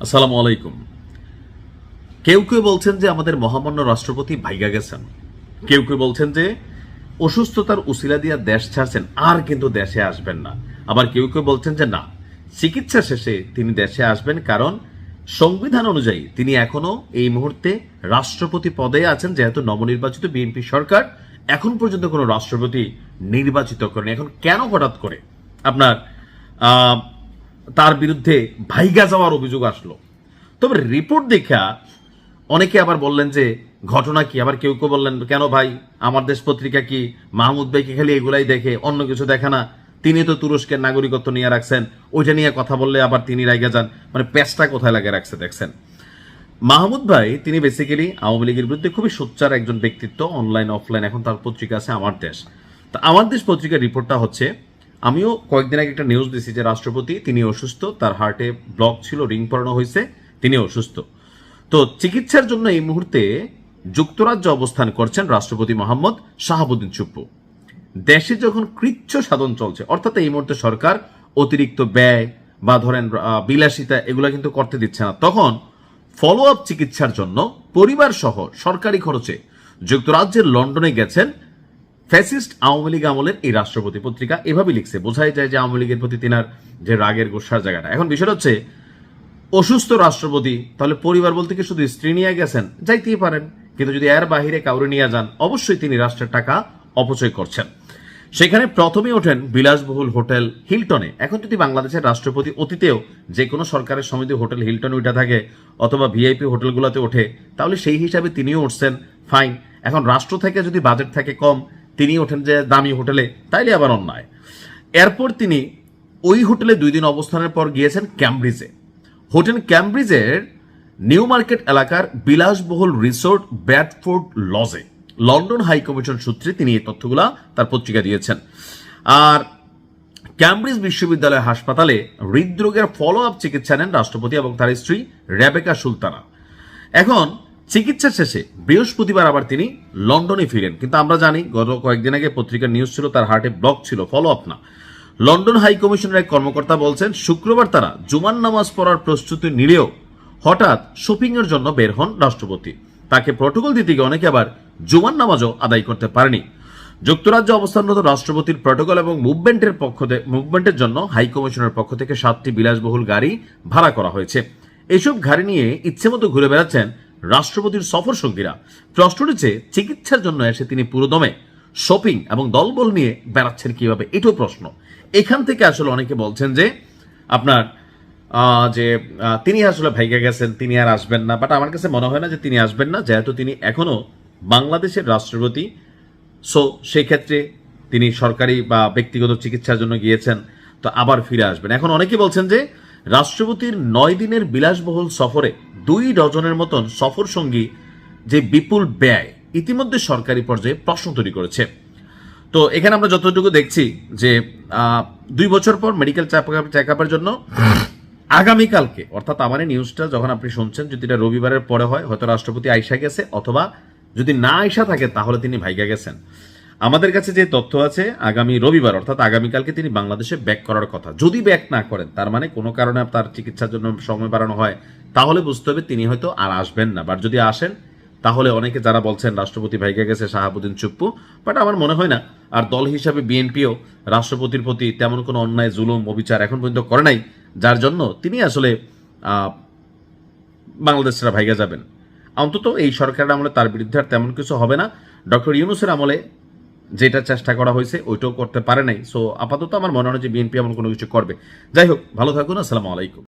আসসালামু আলাইকুম। কেউ কেউ বলছেন যে আমাদের মহামান্য রাষ্ট্রপতি ভাইগা গেছেন, কেউ কেউ বলছেন যে অসুস্থতার উসিলা দিয়া দেশ ছাড়ছেন, আর কিন্তু দেশে আসবেন না। আবার কেউ কেউ বলছেন যে না, চিকিৎসা শেষে তিনি দেশে আসবেন, কারণ সংবিধান অনুযায়ী তিনি এখনো এই মুহূর্তে রাষ্ট্রপতি পদে আছেন, যেহেতু নবনির্বাচিত বিএনপি সরকার এখন পর্যন্ত কোনো রাষ্ট্রপতি নির্বাচিত করেনি। এখন কেন হঠাৎ করে আপনার আহ, তার বিরুদ্ধে ভাইগা যাওয়ার অভিযোগ আসলো? তবে রিপোর্ট দেখা অনেকে আবার বললেন যে ঘটনা কি, আবার কেউ কেউ বললেন কেন ভাই, আমার দেশ পত্রিকা কি মাহমুদ ভাইকে খালি এগুলাই দেখে, অন্য কিছু দেখে না? তিনি তো তুরস্কের নাগরিকত্ব নিয়ে রাখছেন, ওইটা নিয়ে কথা বললে আবার তিনি রাইগা যান। মানে পেঁচটা কোথায় লাগে রাখছে দেখছেন। মাহমুদ ভাই তিনি বেসিক্যালি আওয়ামী লীগের বিরুদ্ধে খুবই সোচ্চার একজন ব্যক্তিত্ব, অনলাইন অফলাইন। এখন তার পত্রিকা আছে আমার দেশ। তা আমার দেশ পত্রিকার রিপোর্টটা হচ্ছে, আমিও কয়েকদিন আগে একটা নিউজ দিছি যে রাষ্ট্রপতি তিনি অসুস্থ, তার হার্টে ব্লক ছিল, রিং পরানো হয়েছে, তিনি অসুস্থ। তো চিকিৎসার জন্য এই মুহূর্তে যুক্তরাজ্যে অবস্থান করছেন রাষ্ট্রপতি মোহাম্মদ শাহাবুদ্দিন চুপ্পু। দেশে যখন কৃচ্ছ সাধন চলছে, অর্থাৎ এই মুহূর্তে সরকার অতিরিক্ত ব্যয় বা ধরেন বিলাসিতা এগুলা কিন্তু করতে দিচ্ছে না, তখন ফলো আপ চিকিৎসার জন্য পরিবার সহ সরকারি খরচে যুক্তরাজ্যের লন্ডনে গেছেন ফ্যাসিস্ট আওয়ামী লীগ আমলের এই রাষ্ট্রপতি। পত্রিকা এভাবে লিখছে, বোঝাই যায় যে আওয়ামী লীগের প্রতি তিনার যে রাগের গোসার জায়গাটা। এখন বিষয়টা হচ্ছে, অসুস্থ রাষ্ট্রপতি, তাহলে পরিবার বলতে কি শুধু স্ত্রী নিয়ে গেছেন? যাইতেই পারেন, কিন্তু যদি এর বাহিরে কাউরে নিয়ে যান, অবশ্যই তিনি রাষ্ট্রের টাকা অপচয় করছেন। সেখানে প্রথমে ওঠেন বিলাসবহুল হোটেল হিলটনে। এখন যদি বাংলাদেশের রাষ্ট্রপতি অতীতেও যে কোনো সরকারের সমিতি হোটেল হিলটনে উঠে থাকে অথবা ভিআইপি হোটেলগুলোতে ওঠে, তাহলে সেই হিসাবে তিনিও উঠছেন, ফাইন। এখন রাষ্ট্র থেকে যদি বাজেট থাকে কম, তিনি ওঠেন যে দামি হোটেলে, তাইলে আবার অন্যায়। এরপর তিনি ওই হোটেলে 2 দিন অবস্থানের পর গিয়েছেন ক্যামব্রিজে। হোটেল ক্যামব্রিজের নিউ মার্কেট এলাকার বিলাসবহুল রিসোর্ট ব্যাডফোর্ড লজে লন্ডন হাই কমিশন সূত্রে তিনি এই তথ্যগুলা তার পত্রিকা দিয়েছেন। আর ক্যামব্রিজ বিশ্ববিদ্যালয় হাসপাতালে হৃদরোগের ফলো আপ চিকিৎসা নেন রাষ্ট্রপতি এবং তার স্ত্রী রেবেকা সুলতানা। এখন চিকিৎসা শেষে বৃহস্পতিবার আবার তিনি লন্ডনে ফিরেন, কিন্তু আমরা জানি গত কয়েকদিন আগে পত্রিকার নিউজ ছিল তার হার্টে ব্লক ছিল, ফলো আপ না। লন্ডন হাই কমিশনের এক কর্মকর্তা বলছেন, শুক্রবার তারা জুমার নামাজ পড়ার প্রস্তুতি নিলেও হঠাৎ শপিং এর জন্য বের হন রাষ্ট্রপতি। তাকে প্রটোকল দিতে গিয়ে অনেকে আবার জুমার নামাজও আদায় করতে পারেনি। যুক্তরাজ্যে অবস্থানরত রাষ্ট্রপতির প্রটোকল এবং মুভমেন্টের জন্য হাই কমিশনের পক্ষ থেকে 7টি বিলাসবহুল গাড়ি ভাড়া করা হয়েছে। এসব গাড়ি নিয়ে ইচ্ছেমতো ঘুরে বেড়াচ্ছেন রাষ্ট্রপতির সফর সঙ্গীরা। প্রশ্ন উঠেছে, চিকিৎসার জন্য এসে তিনি পুরোদমে শপিং এবং দলবল নিয়ে বেড়াচ্ছেন কিভাবে, এটাও প্রশ্ন। এখান থেকে আসলে অনেকে বলছেন যে আপনার তিনি আসলে ভাইগা গেছেন, তিনি আর আসবেন না। বাট আমার কাছে মনে হয় না যে তিনি আসবেন না, যেহেতু তিনি এখনো বাংলাদেশের রাষ্ট্রপতি। সো সেই ক্ষেত্রে তিনি সরকারি বা ব্যক্তিগত চিকিৎসার জন্য গিয়েছেন, তো আবার ফিরে আসবেন। এখন অনেকে বলছেন যে রাষ্ট্রপতির 9 দিনের বিলাসবহুল সফরে 2 ডজনের মতন সফর সঙ্গী যে বিপুল ব্যয় ইতিমধ্যে সরকারি পর্যায়ে প্রশ্ন তৈরি করেছে। তো এখানে আমরা যতটুকু দেখছি যে 2 বছর পর মেডিকেল চেক আপের জন্য আগামীকালকে, অর্থাৎ আমার এই নিউজটা যখন আপনি শুনছেন, যদি এটা রবিবারের পরে হয়, হয়তো রাষ্ট্রপতি আইসা গেছে, অথবা যদি না আইসা থাকে তাহলে তিনি ভাইগা গেছেন। আমাদের কাছে যে তথ্য আছে, আগামী রবিবার অর্থাৎ আগামীকালকে তিনি বাংলাদেশে ব্যাক করার কথা। যদি ব্যাক না করেন, তার মানে কোনো কারণে তার চিকিৎসার জন্য সময় বাড়ানো হয়, তাহলে বুঝতে হবে তিনি হয়তো আর আসবেন না। বাট যদি আসেন, তাহলে অনেকে যারা বলছেন রাষ্ট্রপতি ভাইগা গেছে শাহাবুদ্দিন চুপ্পু, বাট আমার মনে হয় না। আর দল হিসাবে বিএনপিও রাষ্ট্রপতির প্রতি তেমন কোনো অন্যায় জুলুম অবিচার এখন পর্যন্ত করে নাই, যার জন্য তিনি আসলে বাংলাদেশ ছাড়া ভাইগা যাবেন। অন্তত এই সরকারের আমলে তার বিরুদ্ধে আর তেমন কিছু হবে না। ডক্টর ইউনূসের আমলে যেটা চেষ্টা করা হয়েছে ওইটাও করতে পারে নাই। সো আপাতত আমার মনে হয় যে বিএনপি এমন কোনো কিছু করবে। যাই হোক, ভালো থাকুন। আসসালামু আলাইকুম।